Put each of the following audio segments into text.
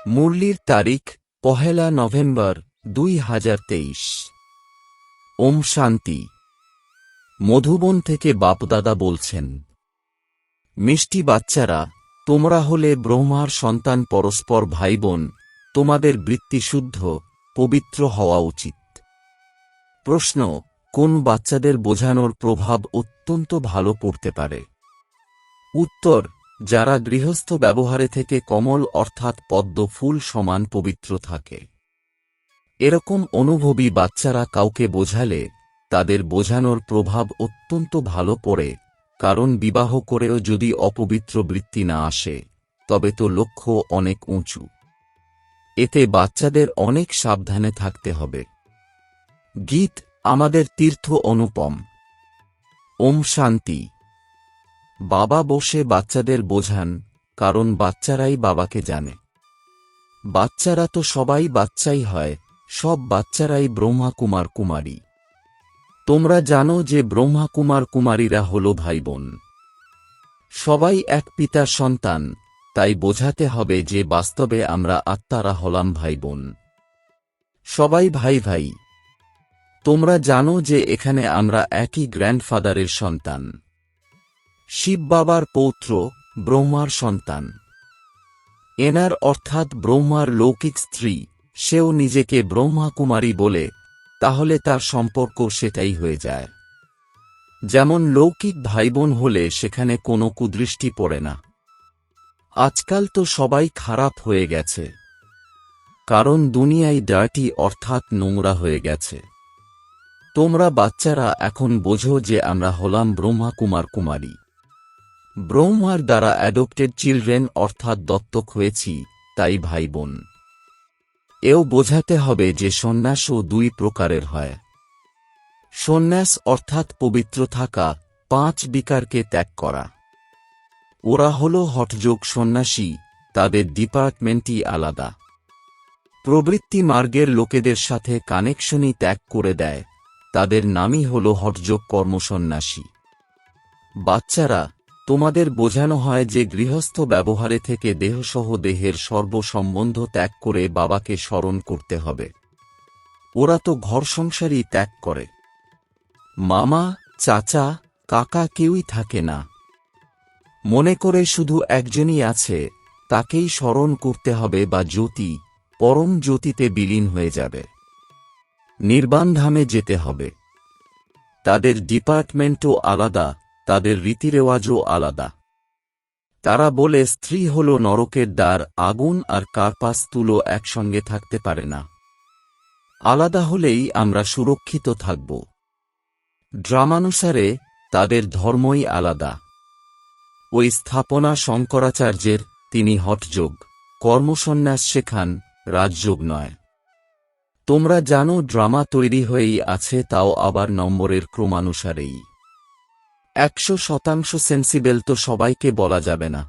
মুরলির তারিখ ১ নভেম্বর ২০২৩। ওম শান্তি। মধুবন থেকে বাপদাদা বলছেন, মিষ্টি বাচ্চারা, তোমরা হলে ব্রহ্মার সন্তান, পরস্পর ভাই বোন, তোমাদের বৃত্তি শুদ্ধ, পবিত্র হওয়া উচিত। প্রশ্ন, কোন বাচ্চাদের বোঝানোর প্রভাব অত্যন্ত ভালো পড়তে পারে? উত্তর, যারা গৃহস্থ ব্যবহারে থেকে কমল অর্থাৎ পদ্ম ফুল সমান পবিত্র থাকে। এরকম অনুভবী বাচ্চারা কাউকে বোঝালে তাদের বোঝানোর প্রভাব অত্যন্ত ভালো পড়ে, কারণ বিবাহ করেও যদি অপবিত্র বৃত্তি না আসে তবে তো লক্ষ্য অনেক উঁচু। এতে বাচ্চাদের অনেক সাবধানে থাকতে হবে। গীত আমাদের তীর্থ অনুপম। ওম শান্তি। বাবা বসে বাচ্চাদের বোঝান, কারণ বাচ্চারাই বাবাকে জানে। বাচ্চারা তো সবাই বাচ্চাই হয়, সব বাচ্চারাই ব্রহ্মা কুমার কুমারী। তোমরা জানো যে ব্রহ্মা কুমার কুমারীরা হল ভাই বোন, সবাই এক পিতার সন্তান, তাই বোঝাতে হবে যে বাস্তবে আমরা আত্মারা হলাম ভাই বোন, সবাই ভাই ভাই। তোমরা জানো যে এখানে আমরা একই গ্র্যান্ডফাদারের সন্তান, শিব বাবার পৌত্র, ব্রহ্মার সন্তান। এনার অর্থাৎ ব্রহ্মার লৌকিক স্ত্রী, সেও নিজেকে ব্রহ্মা কুমারী বলে, তাহলে তার সম্পর্ক সেটাই হয়ে যায়। যেমন লৌকিক ভাইবোন হলে সেখানে কোনো কুদৃষ্টি পড়ে না। আজকাল তো সবাই খারাপ হয়ে গেছে, কারণ দুনিয়ায় ডার্টি অর্থাৎ নোংরা হয়ে গেছে। তোমরা বাচ্চারা এখন বোঝো যে আমরা হলাম ব্রহ্মা কুমার কুমারী, ব্রহ্মার দ্বারা অ্যাডপ্টেড চিলড্রেন অর্থাৎ দত্তক হয়েছি, তাই ভাই বোন। এও বোঝাতে হবে যে সন্ন্যাসও দুই প্রকারের হয়। সন্ন্যাস অর্থাৎ পবিত্র থাকা, 5 বিকারকে ত্যাগ করা। ওরা হল হঠযোগ সন্ন্যাসী, তাদের ডিপার্টমেন্টই আলাদা। প্রবৃত্তি মার্গের লোকেদের সাথে কানেকশনই ত্যাগ করে দেয়, তাদের নামই হল হঠযোগ কর্মসন্ন্যাসী। বাচ্চারা, তোমাদের বোঝানো হয় যে গৃহস্থ ব্যবহারে থেকে দেহসহ দেহের সর্বসম্বন্ধ ত্যাগ করে বাবাকে স্মরণ করতে হবে। ওরা তো ঘর সংসারই ত্যাগ করে, মামা, চাচা, কাকা কেউই থাকে না। মনে করে শুধু একজনই আছে, তাকেই স্মরণ করতে হবে বা জ্যোতি, পরম জ্যোতিতে বিলীন হয়ে যাবে। নির্বাণ ধামে যেতে হবে। তাদের ডিপার্টমেন্টও আলাদা, তাদের রীতিরেওয়াজও আলাদা। তারা বলে স্ত্রী হল নরকের দ্বার, আগুন আর কার্পাস তুলো একসঙ্গে থাকতে পারে না। আলাদা হলেই আমরা সুরক্ষিত থাকব। ড্রামানুসারে তাদের ধর্মই আলাদা। ওই স্থাপনা শঙ্করাচার্যের, তিনি হঠযোগ কর্মসন্ন্যাস শেখান, রাজযোগ নয়। তোমরা জানো ড্রামা তৈরি হয়েই আছে, তাও আবার নম্বরের ক্রমানুসারেই। 100% সেন্সিবল তো সবাইকে বলা যাবে না,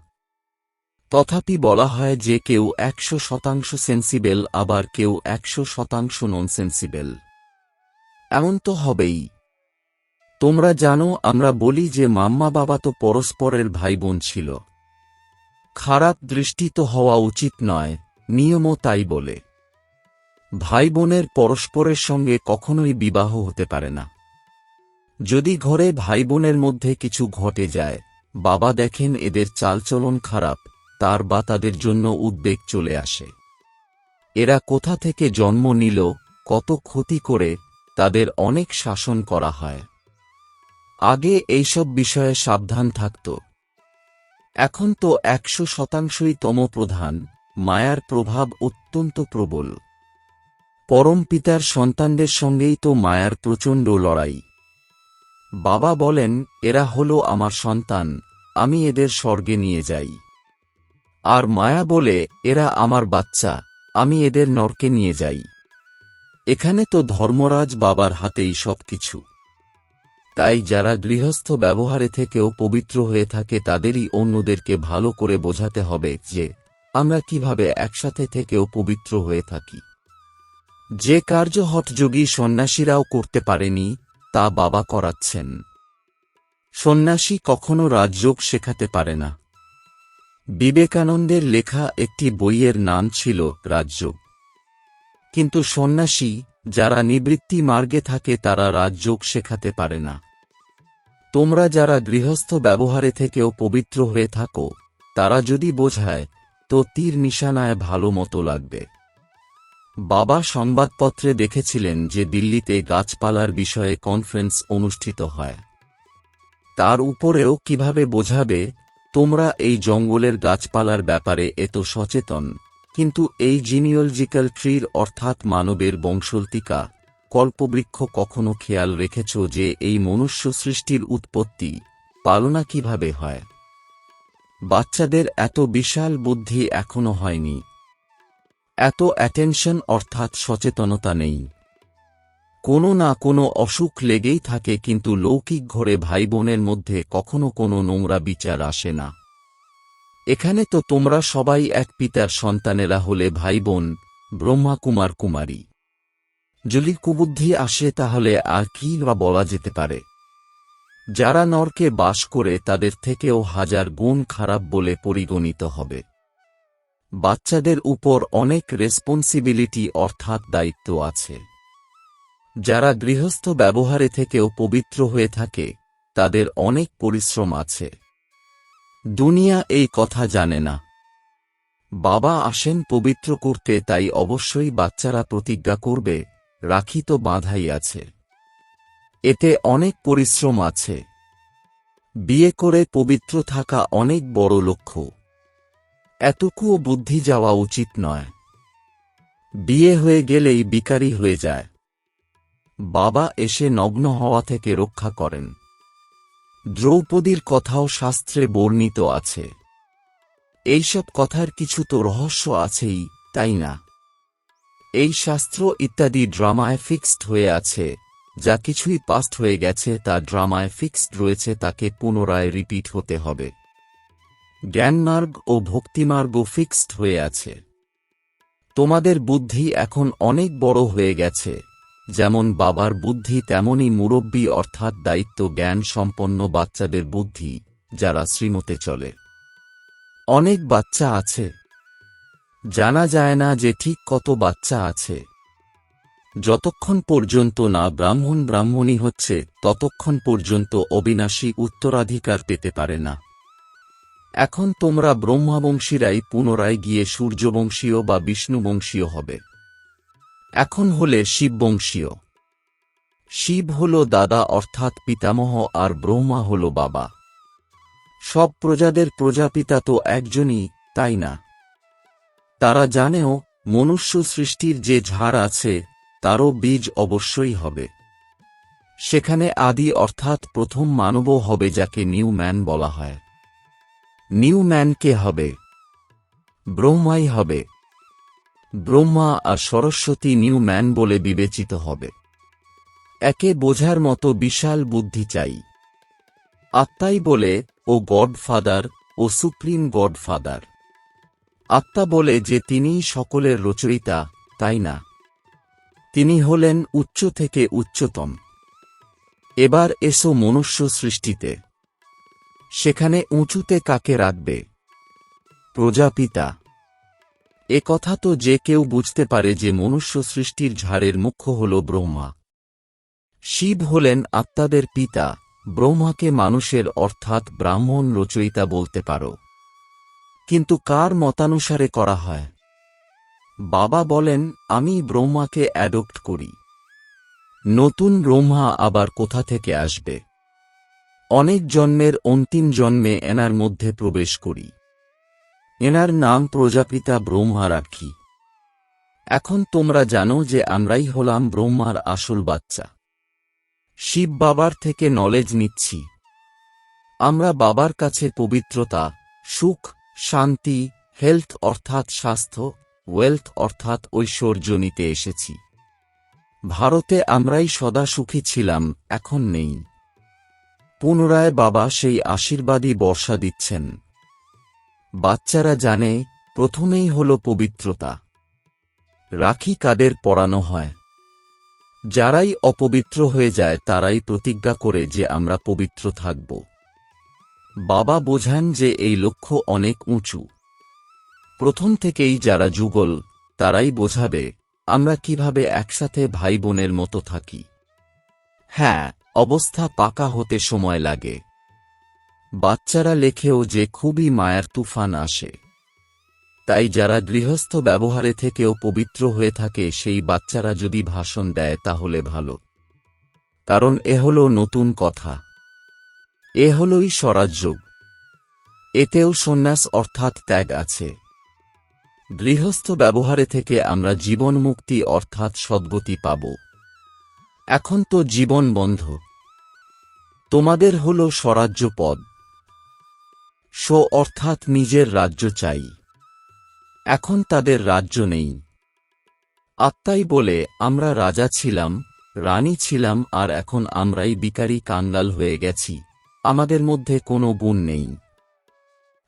তথাপি বলা হয় যে কেউ 100% সেন্সিবল, আবার কেউ 100% নন সেন্সিবল। এমন তো হবেই। তোমরা জানো আমরা বলি যে মাম্মা বাবা তো পরস্পরের ভাই বোন ছিল। খারাপ দৃষ্টি তো হওয়া উচিত নয়, নিয়মও তাই বলে। ভাই বোনের পরস্পরের সঙ্গে কখনোই বিবাহ হতে পারে না। যদি ঘরে ভাই বোনের মধ্যে কিছু ঘটে যায়, বাবা দেখেন এদের চালচলন খারাপ, তার বা তাদের জন্য উদ্বেগ চলে আসে। এরা কোথা থেকে জন্ম নিল, কত ক্ষতি করে, তাদের অনেক শাসন করা হয়। আগে এইসব বিষয়ে সাবধান থাকত। এখন তো 100%ই তমোপ্রধান, মায়ার প্রভাব অত্যন্ত প্রবল। পরম পিতার সন্তানদের সঙ্গেই তো মায়ার প্রচণ্ড লড়াই। বাবা বলেন, এরা হল আমার সন্তান, আমি এদের স্বর্গে নিয়ে যাই। আর মায়া বলে, এরা আমার বাচ্চা, আমি এদের নরকে নিয়ে যাই। এখানে তো ধর্মরাজ বাবার হাতেই সবকিছু। তাই যারা গৃহস্থ ব্যবহারে থেকেও পবিত্র হয়ে থাকে তাদেরই অন্যদেরকে ভালো করে বোঝাতে হবে যে আমরা কিভাবে একসাথে থেকেও পবিত্র হয়ে থাকি। যে কার্য হঠযোগী সন্ন্যাসীরাও করতে পারেনি, তা বাবা করাচ্ছেন। সন্ন্যাসী কখনো রাজযোগ শেখাতে পারে না। বিবেকানন্দের লেখা একটি বইয়ের নাম ছিল রাজযোগ। কিন্তু সন্ন্যাসী যারা নিবৃত্তি মার্গে থাকে তারা রাজযোগ শেখাতে পারে না। তোমরা যারা গৃহস্থ ব্যবহারে থেকেও পবিত্র হয়ে থাকো, তারা যদি বোঝায় তো তীর নিশানায় ভালো মতো লাগবে। বাবা সংবাদপত্রে দেখেছিলেন যে দিল্লিতে গাছপালার বিষয়ে কনফারেন্স অনুষ্ঠিত হয়। তার উপরেও কিভাবে বোঝাবে তোমরা এই জঙ্গলের গাছপালার ব্যাপারে এত সচেতন, কিন্তু এই জিনিওলজিক্যাল ট্রির অর্থাৎ মানবের বংশলতিকা কল্পবৃক্ষ কখনো খেয়াল রেখেছ যে এই মনুষ্য সৃষ্টির উৎপত্তি পালনা কিভাবে হয়? বাচ্চাদের এত বিশাল বুদ্ধি এখনো হয়নি, এত অ্যাটেনশন অর্থাৎ সচেতনতা নেই। কোনো না কোনো অসুখ লেগেই থাকে, কিন্তু লৌকিক ঘরে ভাই বোনের মধ্যে কখনো কোনো নোংরা বিচার আসে না। এখানে তো তোমরা সবাই এক পিতার সন্তানেরা হলে ভাই বোন, ব্রহ্মা কুমার কুমারী। যদি কুবুদ্ধি আসে তাহলে আর কি বা বলা যেতে পারে? যারা নরকে বাস করে তাদের থেকেও হাজার গুণ খারাপ বলে পরিগণিত হবে। বাচ্চাদের উপর অনেক রেসপন্সিবিলিটি অর্থাৎ দায়িত্ব আছে। যারা গৃহস্থ ব্যবহারে থেকেও পবিত্র হয়ে থাকে তাদের অনেক পরিশ্রম আছে। দুনিয়া এই কথা জানে না। বাবা আসেন পবিত্র করতে, তাই অবশ্যই বাচ্চারা প্রতিজ্ঞা করবে, রাখি তো বাঁধাই আছে। এতে অনেক পরিশ্রম আছে। বিয়ে করে পবিত্র থাকা অনেক বড় লক্ষ্য। এতটুকুও বুদ্ধি যাওয়া উচিত নয়। বিয়ে হয়ে গেলেই বিকারী হয়ে যায়। বাবা এসে নগ্ন হওয়া থেকে রক্ষা করেন। দ্রৌপদীর কথাও শাস্ত্রে বর্ণিত আছে। এইসব কথার কিছু তো রহস্য আছেই, তাই না? এই শাস্ত্র ইত্যাদি ড্রামায় ফিক্সড হয়ে আছে। যা কিছুই পাস্ট হয়ে গেছে তা ড্রামায় ফিক্সড রয়েছে, তাকে পুনরায় রিপিট হতে হবে। জ্ঞানমার্গ ও ভক্তিমার্গও ফিক্সড হয়ে আছে। তোমাদের বুদ্ধি এখন অনেক বড় হয়ে গেছে। যেমন বাবার বুদ্ধি তেমনি মুরব্বী অর্থাৎ দায়িত্ব জ্ঞান সম্পন্ন বাচ্চাদের বুদ্ধি, যারা শ্রীমতে চলে। অনেক বাচ্চা আছে, জানা যায় না যে ঠিক কত বাচ্চা আছে। যতক্ষণ পর্যন্ত না ব্রাহ্মণ ব্রাহ্মণী হচ্ছে ততক্ষণ পর্যন্ত অবিনাশী উত্তরাধিকার পেতে পারে না। এখন তোমরা ব্রহ্মাবংশীরাই পুনরায় গিয়ে সূর্যবংশীয় বা বিষ্ণুবংশীয় হবে। এখন হলে শিববংশীয়। শিব হল দাদা অর্থাৎ পিতামহ, আর ব্রহ্মা হল বাবা। সব প্রজাদের প্রজাপিতা তো একজনই, তাই না? তারা জানেও মনুষ্য সৃষ্টির যে ঝাড় আছে তারও বীজ অবশ্যই হবে। সেখানে আদি অর্থাৎ প্রথম মানবও হবে, যাকে নিউ ম্যান বলা হয়। নিউ ম্যান কে হবে? ব্রহ্মাই হবে। ব্রহ্মা আর সরস্বতী নিউ ম্যান বলে বিবেচিত হবে। একে বোঝার মতো বিশাল বুদ্ধি চাই। আত্মাই বলে ও গডফাদার ও সুপ্রিম গডফাদার। আত্মা বলে যে তিনিই সকলের রচয়িতা, তাই না? তিনি হলেন উচ্চ থেকে উচ্চতম। এবার এসো মনুষ্য সৃষ্টিতে। সেখানে উঁচুতে কাকে রাখবে? প্রজাপিতা। এ কথা তো যে কেউ বুঝতে পারে যে মনুষ্য সৃষ্টির ঝাড়ের মুখ্য হল ব্রহ্মা। শিব হলেন আত্মাদের পিতা। ব্রহ্মাকে মানুষের অর্থাৎ ব্রাহ্মণ রচয়িতা বলতে পারো। কিন্তু কার মতানুসারে করা হয়? বাবা বলেন, আমি ব্রহ্মাকে অ্যাডপ্ট করি। নতুন ব্রহ্মা আবার কোথা থেকে আসবে? অনেক জন্মের অন্তিম জন্মে এনার মধ্যে প্রবেশ করি। এনার নাম প্রজাপিতা ব্রহ্মা রাখি। এখন তোমরা জানো যে আমরাই হলাম ব্রহ্মার আসল বাচ্চা। শিব বাবার থেকে নলেজ নিচ্ছি। আমরা বাবার কাছে পবিত্রতা, সুখ, শান্তি, হেলথ অর্থাৎ স্বাস্থ্য, ওয়েলথ অর্থাৎ ঐশ্বর্য নিতে এসেছি। ভারতে আমরাই সদা সুখী ছিলাম, এখন নেই। পুনরায় বাবা সেই আশীর্বাদই বর্ষা দিচ্ছেন। বাচ্চারা জানে প্রথমেই হল পবিত্রতা। রাখি কাদের পরানো হয়? যারাই অপবিত্র হয়ে যায় তারাই প্রতিজ্ঞা করে যে আমরা পবিত্র থাকব। বাবা বোঝান যে এই লক্ষ্য অনেক উঁচু। প্রথম থেকেই যারা যুগল তারাই বোঝাবে আমরা কিভাবে একসাথে ভাই বোনের মতো থাকি। হ্যাঁ, অবস্থা পাকা হতে সময় লাগে। বাচ্চারা লেখেও যে খুবই মায়ার তুফান আসে। তাই যারা গৃহস্থ ব্যবহারে থেকেও পবিত্র হয়ে থাকে সেই বাচ্চারা যদি ভাষণ দেয় তাহলে ভালো। কারণ এ হল নতুন কথা, এ হলই স্বরাজযোগ। এতেও সন্ন্যাস অর্থাৎ ত্যাগ আছে। গৃহস্থ ব্যবহারে থেকে আমরা জীবন মুক্তি অর্থাৎ সদ্গতি পাব। এখন তো জীবন বন্ধ, তোমাদের হল স্বরাজ্য পদ। অর্থাৎ নিজের রাজ্য চাই। এখন তাদের রাজ্য নেই। আত্মাই বলে আমরা রাজা ছিলাম, রানী ছিলাম, আর এখন আমরাই বিকারী কাঙ্গাল হয়ে গেছি, আমাদের মধ্যে কোনো গুণ নেই।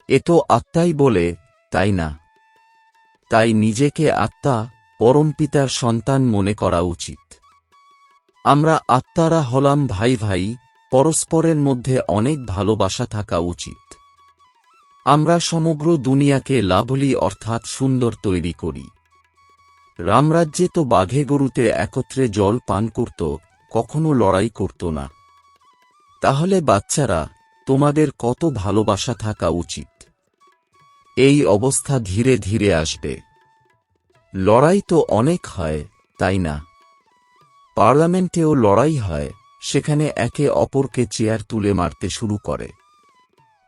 এ তো আত্মাই বলে, তাই না? তাই নিজেকে আত্মা, পরমপিতার সন্তান মনে করা উচিত। আমরা আত্মারা হলাম ভাই ভাই, পরস্পরের মধ্যে অনেক ভালোবাসা থাকা উচিত। আমরা সমগ্র দুনিয়াকে লাভলি অর্থাৎ সুন্দর তৈরি করি। রামরাজ্যে তো বাঘে গরুতে একত্রে জল পান করত, কখনো লড়াই করত না। তাহলে বাচ্চারা, তোমাদের কত ভালোবাসা থাকা উচিত। এই অবস্থা ধীরে ধীরে আসবে। লড়াই তো অনেক হয়, তাই না? পার্লামেন্টেও লড়াই হয়, সেখানে একে অপরকে চেয়ার তুলে মারতে শুরু করে।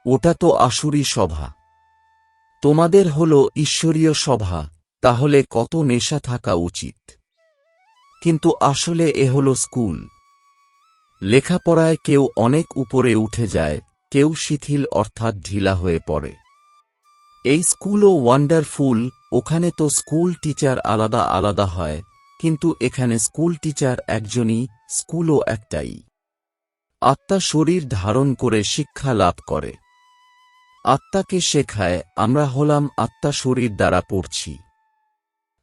ওটা তো আসুরি সভা। তোমাদের হল ঈশ্বরীয় সভা, তাহলে কত নেশা থাকা উচিত। কিন্তু আসলে এ হল স্কুল। লেখাপড়ায় কেউ অনেক উপরে উঠে যায়, কেউ শিথিল অর্থাৎ ঢিলা হয়ে পড়ে। এই স্কুলও ওয়ান্ডারফুল, ওখানে তো স্কুল টিচার আলাদা আলাদা হয়, কিন্তু এখানে স্কুল টিচার একজনই, স্কুলও একটাই। আত্মা শরীর ধারণ করে শিক্ষা লাভ করে। আত্মাকে শেখায়, আমরা হলাম আত্মা শরীর দ্বারা পড়ছি।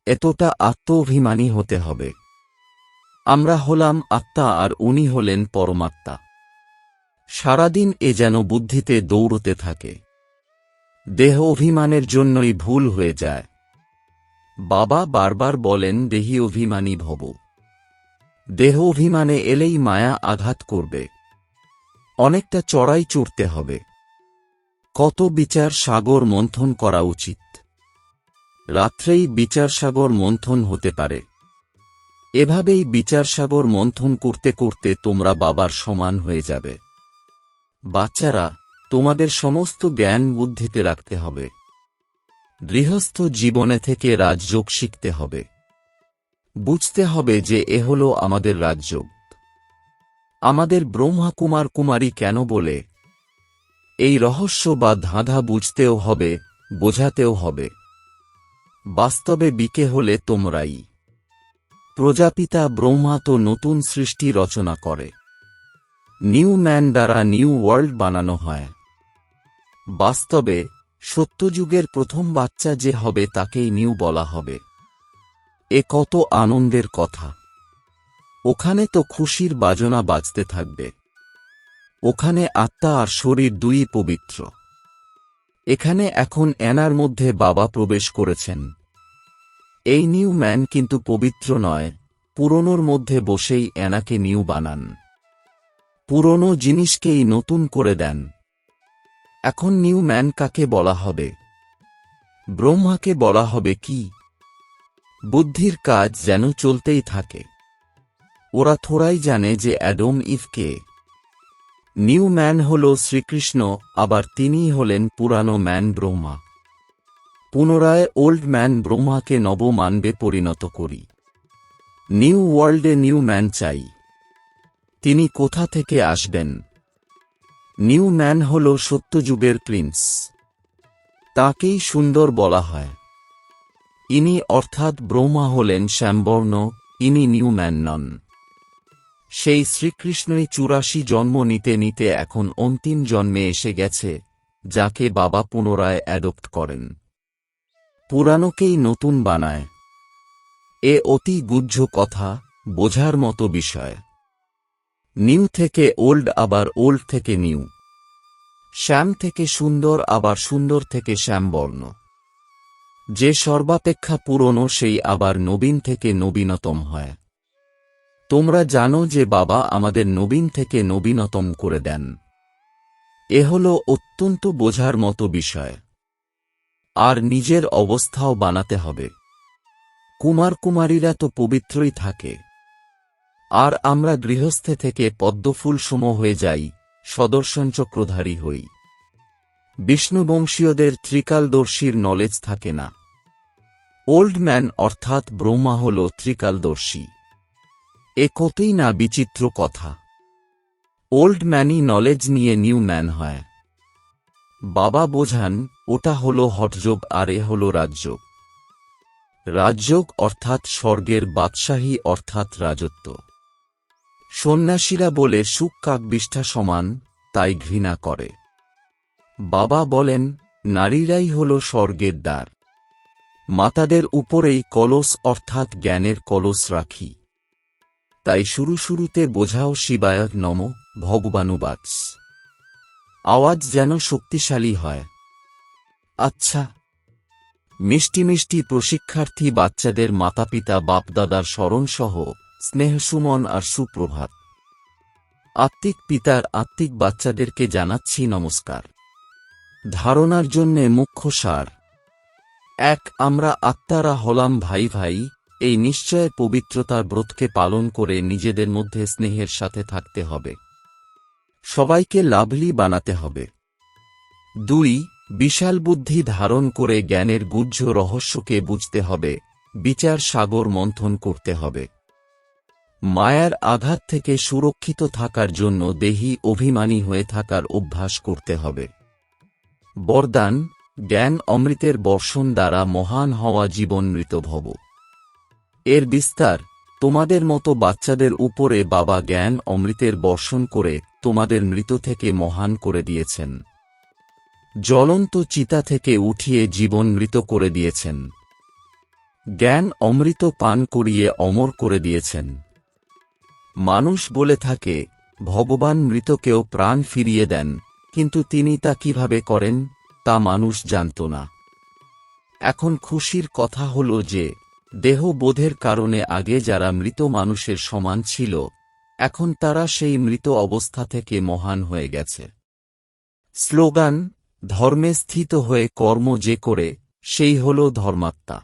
এতটা আত্ম-অভিমানী হতে হবে। আমরা হলাম আত্মা আর উনি হলেন পরমাত্মা। সারাদিন এ যেন বুদ্ধিতে দৌড়তে থাকে। দেহ অভিমানের জন্যই ভুল হয়ে যায়। বাবা বারবার বলেন দেহি অভিমানী ভব। দেহ অভিমানে এলেই মায়া আঘাত করবে। অনেকটা চড়াই চড়তে হবে। কত বিচার সাগর মন্থন করা উচিত। রাত্রেই বিচার সাগর মন্থন হতে পারে। এভাবেই বিচার সাগর মন্থন করতে করতে তোমরা বাবার সমান হয়ে যাবে। বাচ্চারা, তোমাদের সমস্ত জ্ঞান বুদ্ধিতে রাখতে হবে। গৃহস্থ জীবনে থেকে রাজযোগ শিখতে হবে। বুঝতে হবে যে এ হল আমাদের রাজযোগ। আমাদের ব্রহ্মা কুমার কুমারী কেন বলে, এই রহস্য বা ধাঁধা বুঝতেও হবে, বোঝাতেও হবে। বাস্তবে বিকে হলে তোমরাই। প্রজাপিতা ব্রহ্মা তো নতুন সৃষ্টি রচনা করে। নিউ ম্যান দ্বারা নিউ ওয়ার্ল্ড বানানো হয়। বাস্তবে সত্যযুগের প্রথম বাচ্চা যে হবে তাকেই নিউ বলা হবে। এ কত আনন্দের কথা। ওখানে তো খুশির বাজনা বাজতে থাকবে। ওখানে আত্মা আর শরীর দুই পবিত্র। এখানে এখন এনার মধ্যে বাবা প্রবেশ করেছেন। এই নিউ ম্যান কিন্তু পবিত্র নয়, পুরনোর মধ্যে বসেই এনাকে নিউ বানান। পুরনো জিনিসকেই নতুন করে দেন। এখন নিউ ম্যান কাকে বলা হবে? ব্রহ্মাকে বলা হবে কি? বুদ্ধির কাজ যেন চলতেই থাকে। ওরা থোড়াই জানে যে অ্যাডম ইভ কে। নিউ ম্যান হল শ্রীকৃষ্ণ, আবার তিনিই হলেন পুরানো ম্যান ব্রহ্মা। পুনরায় ওল্ড ম্যান ব্রহ্মাকে নব মানবে পরিণত করি। নিউ ওয়ার্ল্ডে নিউ ম্যান চাই। তিনি কোথা থেকে আসবেন? নিউ ম্যান হল সত্যযুগের প্রিন্স। তাকেই সুন্দর বলা হয়। ইনি অর্থাৎ ব্রহ্মা হলেন শ্যামবর্ণ, ইনি নিউ ম্যান নন। সেই শ্রীকৃষ্ণই ৮৪ জন্ম নিতে নিতে এখন অন্তিম জন্মে এসে গেছে, যাকে বাবা পুনরায় অ্যাডপ্ট করেন। পুরানোকেই নতুন বানায়। এ অতি গুহ্য কথা, বোঝার মতো বিষয়। নিউ থেকে ওল্ড, আবার ওল্ড থেকে নিউ। শ্যাম থেকে সুন্দর, আবার সুন্দর থেকে শ্যামবর্ণ। যে সর্বাপেক্ষা পুরনো সেই আবার নবীন থেকে নবীনতম হয়। তোমরা জানো যে বাবা আমাদের নবীন থেকে নবীনতম করে দেন। এ হল অত্যন্ত বোঝার মতো বিষয়। আর নিজের অবস্থাও বানাতে হবে। কুমার কুমারীরা তো পবিত্রই থাকে। আর আমরা গৃহস্থে থেকে পদ্মফুল সম হয়ে যাই, সদর্শন চক্রধারী হই। বিষ্ণুবংশীয়দের ত্রিকালদর্শীর নলেজ থাকে না। ওল্ড ম্যান অর্থাৎ ব্রহ্মা হল ত্রিকালদর্শী। এ কতই না বিচিত্র কথা। ওল্ড ম্যানই নলেজ নিয়ে নিউ ম্যান হয়। বাবা বোঝান ওটা হল হঠযোগ আর এ হল রাজযোগ। রাজযোগ অর্থাৎ স্বর্গের বাদশাহী অর্থাৎ রাজত্ব। সন্ন্যাসীরা বলে সুখ কাকবিষ্ঠা সমান, তাই ঘৃণা করে। বাবা বলেন নারীরাই হল স্বর্গের দ্বার। মাতাদের উপরেই কলস অর্থাৎ জ্ঞানের কলস রাখি। তাই শুরুতে বোঝাও শিবায় নম ভগবানুবাচ। আওয়াজ যেন শক্তিশালী হয়। আচ্ছা, মিষ্টি মিষ্টি প্রশিক্ষার্থী বাচ্চাদের মাতাপিতা বাপদাদার স্মরণসহ স্নেহসুমন আর সুপ্রভাত। আত্মিক পিতার আত্মিক বাচ্চাদেরকে জানাচ্ছি নমস্কার। ধারণার জন্যে মুখ্য সার। আমরা আত্মারা হলাম ভাই ভাই, এই নিশ্চয় পবিত্রতার ব্রতকে পালন করে নিজেদের মধ্যে স্নেহের সাথে থাকতে হবে। সবাইকে লাভলি বানাতে হবে। 2 বিশাল বুদ্ধি ধারণ করে জ্ঞানের গুহ্য রহস্যকে বুঝতে হবে, বিচার সাগর মন্থন করতে হবে। মায়ার আঘাত থেকে সুরক্ষিত থাকার জন্য দেহি অভিমানী হয়ে থাকার অভ্যাস করতে হবে। বরদান, জ্ঞান অমৃতের বর্ষণ দ্বারা মহান হওয়া জীবনমৃত ভব। এর বিস্তার, তোমাদের মতো বাচ্চাদের উপরে বাবা জ্ঞান অমৃতের বর্ষণ করে তোমাদের মৃত থেকে মহান করে দিয়েছেন। জ্বলন্ত চিতা থেকে উঠিয়ে জীবন মৃত করে দিয়েছেন। জ্ঞান অমৃত পান করিয়ে অমর করে দিয়েছেন। মানুষ বলে থাকে ভগবান মৃতকেও প্রাণ ফিরিয়ে দেন, কিন্তু তিনি তা কিভাবে করেন তা মানুষ জানত না। এখন খুশির কথা হল যে দেহবোধের কারণে আগে যারা মৃত মানুষের সমান ছিল, এখন তারা সেই মৃত অবস্থা থেকে মহান হয়ে গেছে। স্লোগান, ধর্মে স্থিত হয়ে কর্ম যে করে সেই হল ধর্মাত্মা।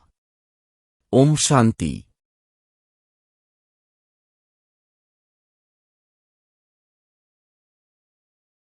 ওম শান্তি।